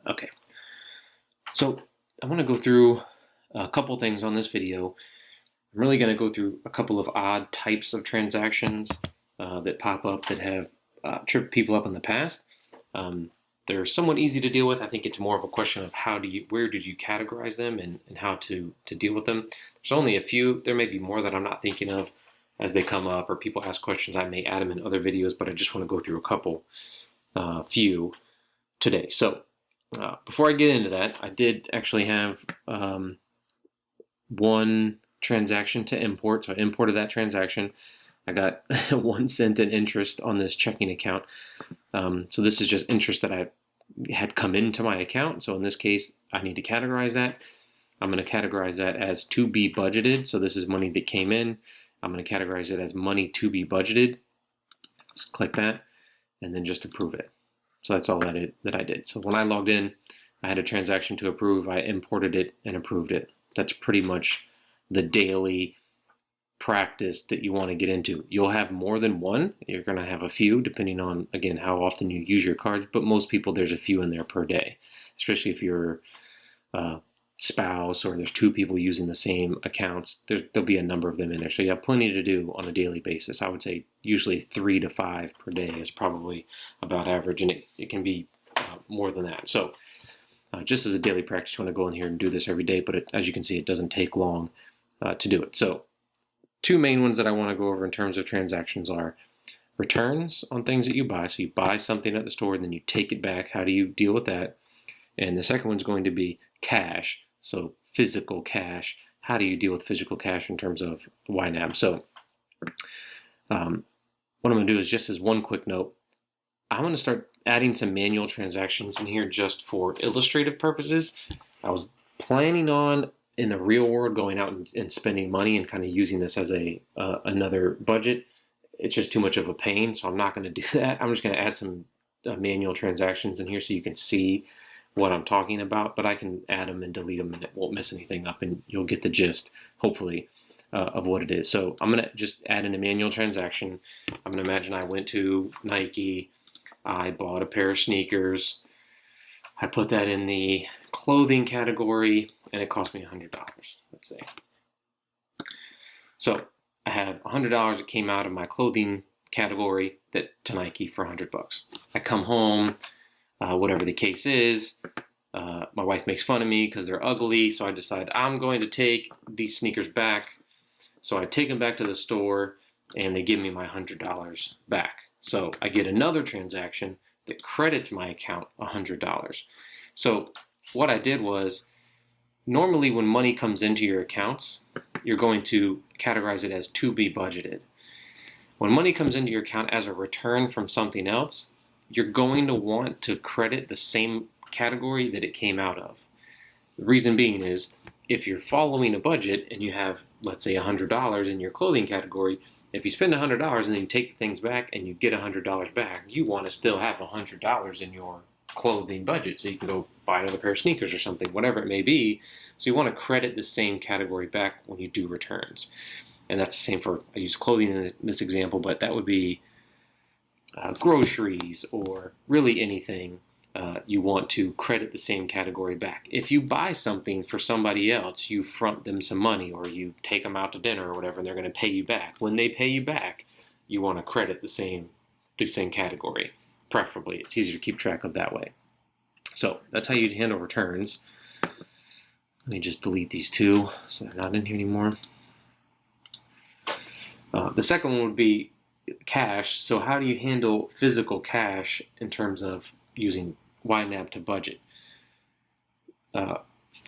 Okay, so I want to go through a couple things on this video. I'm really going to go through a couple of odd types of transactions that pop up that have tripped people up in the past. They're somewhat easy to deal with. I think it's more of a question of where did you categorize them and how to deal with them. There's only a few. There may be more that I'm not thinking of as they come up, or people ask questions. I may add them in other videos, but I just want to go through a couple, few today. So before I get into that, I did actually have one transaction to import. So I imported that transaction. I got 1 cent in interest on this checking account. So this is just interest that I had come into my account. So in this case, I need to categorize that. I'm going to categorize that as to be budgeted. So this is money that came in. I'm going to categorize it as money to be budgeted. Just click that and then just approve it. So that's all that I did. So when I logged in, I had a transaction to approve. I imported it and approved it. That's pretty much the daily practice that you want to get into. You'll have more than one. You're going to have a few depending on, again, how often you use your cards, but most people, there's a few in there per day, especially if you're a spouse or there's 2 people using the same accounts. There'll be a number of them in there. So you have plenty to do on a daily basis. I would say usually 3 to 5 per day is probably about average, and it can be more than that. So just as a daily practice, you want to go in here and do this every day, but as you can see, it doesn't take long to do it. So 2 main ones that I want to go over in terms of transactions are returns on things that you buy. So you buy something at the store and then you take it back. How do you deal with that? And the second one's going to be cash. So physical cash. How do you deal with physical cash in terms of YNAB? So what I'm going to do is, just as one quick note, I'm going to start adding some manual transactions in here just for illustrative purposes. I was planning on, in the real world, going out and spending money and kind of using this as another budget. It's just too much of a pain, so I'm not going to do that. I'm just going to add some manual transactions in here so you can see what I'm talking about, but I can add them and delete them and it won't mess anything up, and you'll get the gist, hopefully, of what it is. So I'm going to just add in a manual transaction. I'm going to imagine I went to Nike, I bought a pair of sneakers, I put that in the clothing category, and it cost me $100, let's say. So I have $100 that came out of my clothing category to Nike for $100. I come home, whatever the case is, my wife makes fun of me because they're ugly, so I decide I'm going to take these sneakers back. So I take them back to the store, and they give me my $100 back. So I get another transaction that credits my account $100. So what I did was, normally when money comes into your accounts, you're going to categorize it as to be budgeted. When money comes into your account as a return from something else, you're going to want to credit the same category that it came out of. The reason being is, if you're following a budget and you have, let's say, $100 in your clothing category, if you spend $100 and then you take things back and you get $100 back, you want to still have $100 in your clothing budget so you can go buy another pair of sneakers or something, whatever it may be. So you want to credit the same category back when you do returns. And that's the same for, I use clothing in this example, but that would be groceries or really anything. You want to credit the same category back. If you buy something for somebody else, you front them some money, or you take them out to dinner or whatever, and they're going to pay you back. When they pay you back, you want to credit the same category. Preferably, it's easier to keep track of that way. So that's how you handle returns. Let me just delete these 2 so they're not in here anymore. The second one would be cash. So how do you handle physical cash in terms of using YNAB to budget?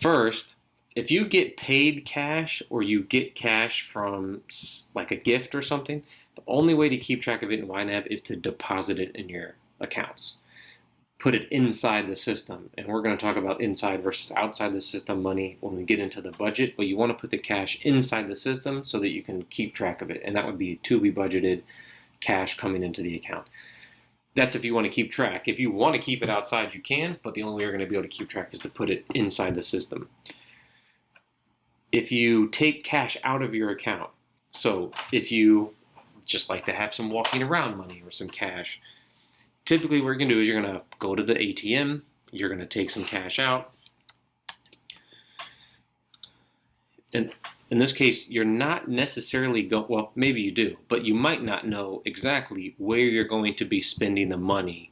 First, if you get paid cash or you get cash from like a gift or something, the only way to keep track of it in YNAB is to deposit it in your accounts. Put it inside the system. And we're going to talk about inside versus outside the system money when we get into the budget, but you want to put the cash inside the system so that you can keep track of it. And that would be to be budgeted cash coming into the account. That's if you want to keep track. If you want to keep it outside, you can, but the only way you're going to be able to keep track is to put it inside the system. If you take cash out of your account, so if you just like to have some walking around money or some cash, typically what you're going to do is you're going to go to the ATM, you're going to take some cash out. And in this case, you're not necessarily well, maybe you do, but you might not know exactly where you're going to be spending the money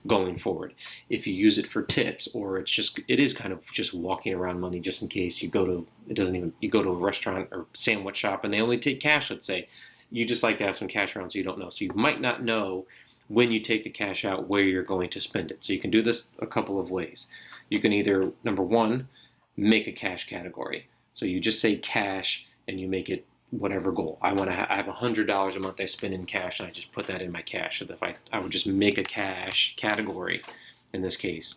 going forward. If you use it for tips, or it is kind of just walking around money, just in case you go to, you go to a restaurant or sandwich shop and they only take cash, let's say. You just like to have some cash around so you don't know. So you might not know when you take the cash out where you're going to spend it. So you can do this a couple of ways. You can either, number one, make a cash category. So you just say cash and you make it whatever goal. I have $100 a month I spend in cash, and I just put that in my cash. So if I would just make a cash category in this case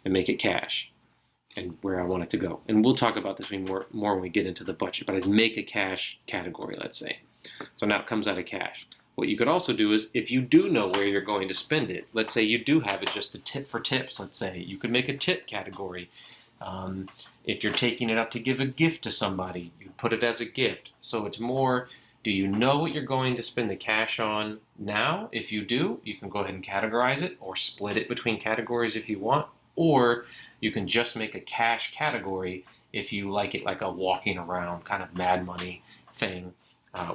and make it cash and where I want it to go. And we'll talk about this more when we get into the budget, but I'd make a cash category, let's say. So now it comes out of cash. What you could also do is, if you do know where you're going to spend it, let's say you do have it just a tip for tips, let's say, you could make a tip category. If you're taking it out to give a gift to somebody, you put it as a gift. So it's more, do you know what you're going to spend the cash on now? If you do, you can go ahead and categorize it, or split it between categories if you want, or you can just make a cash category if you like it like a walking around kind of mad money thing,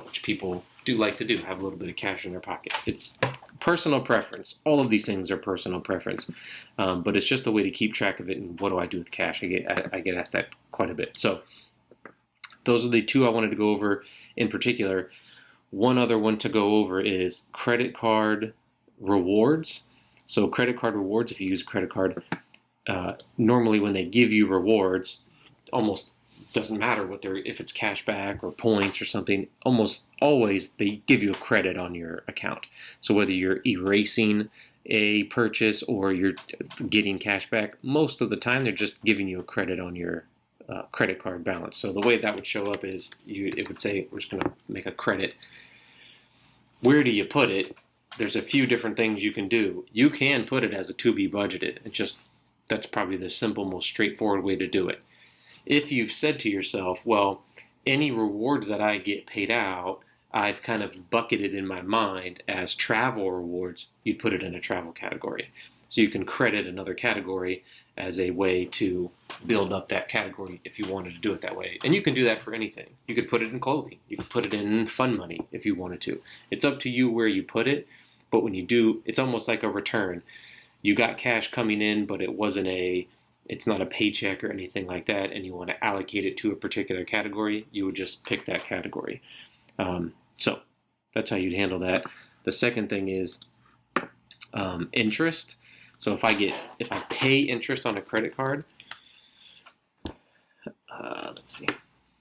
which people do like to do, have a little bit of cash in their pocket. It's personal preference. All of these things are personal preference, but it's just a way to keep track of it. And what do I do with cash? I get asked that quite a bit. So those are the two I wanted to go over in particular. One other one to go over is credit card rewards. So credit card rewards, if you use a credit card, normally when they give you rewards, almost doesn't matter if it's cash back or points or something, almost always they give you a credit on your account. So whether you're erasing a purchase or you're getting cash back, most of the time they're just giving you a credit on your credit card balance. So the way that would show up is it would say, we're just going to make a credit. Where do you put it? There's a few different things you can do. You can put it as a to be budgeted. That's probably the simple, most straightforward way to do it. If you've said to yourself, well, any rewards that I get paid out, I've kind of bucketed in my mind as travel rewards, you'd put it in a travel category. So you can credit another category as a way to build up that category if you wanted to do it that way. And you can do that for anything. You could put it in clothing. You could put it in fun money if you wanted to. It's up to you where you put it, but when you do, it's almost like a return. You got cash coming in, but it's not a paycheck or anything like that, and you want to allocate it to a particular category, you would just pick that category. So that's how you'd handle that. The second thing is interest. So if I pay interest on a credit card, let's see.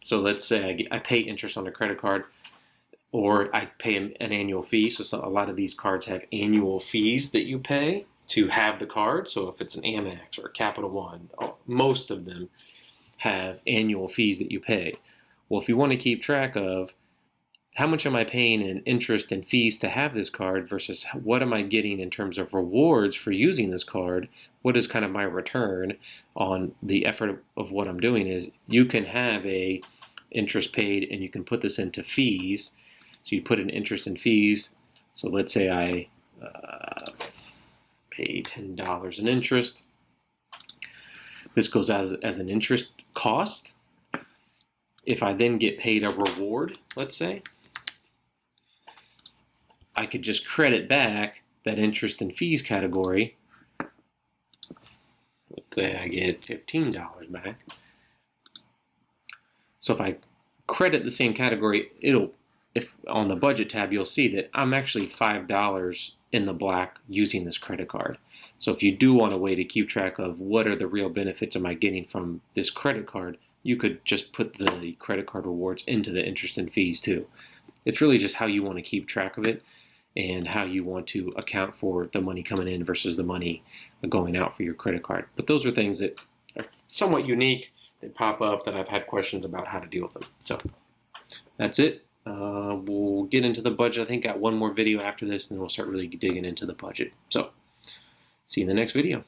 So let's say I pay interest on a credit card, or I pay an annual fee. So a lot of these cards have annual fees that you pay to have the card. So if it's an Amex or a Capital One, most of them have annual fees that you pay. Well, if you want to keep track of how much am I paying in interest and fees to have this card versus what am I getting in terms of rewards for using this card, what is kind of my return on the effort of what I'm doing, is you can have a interest paid and you can put this into fees. So you put in interest and fees. So let's say I pay $10 in interest. This goes as an interest cost. If I then get paid a reward, let's say, I could just credit back that interest and fees category. Let's say I get $15 back. So if I credit the same category, if on the budget tab, you'll see that I'm actually $5 in the black using this credit card. So if you do want a way to keep track of what are the real benefits am I getting from this credit card, you could just put the credit card rewards into the interest and fees too. It's really just how you want to keep track of it and how you want to account for the money coming in versus the money going out for your credit card. But those are things that are somewhat unique, that pop up, that I've had questions about how to deal with them. So that's it. We'll get into the budget. I think I got one more video after this, and then we'll start really digging into the budget. So see you in the next video.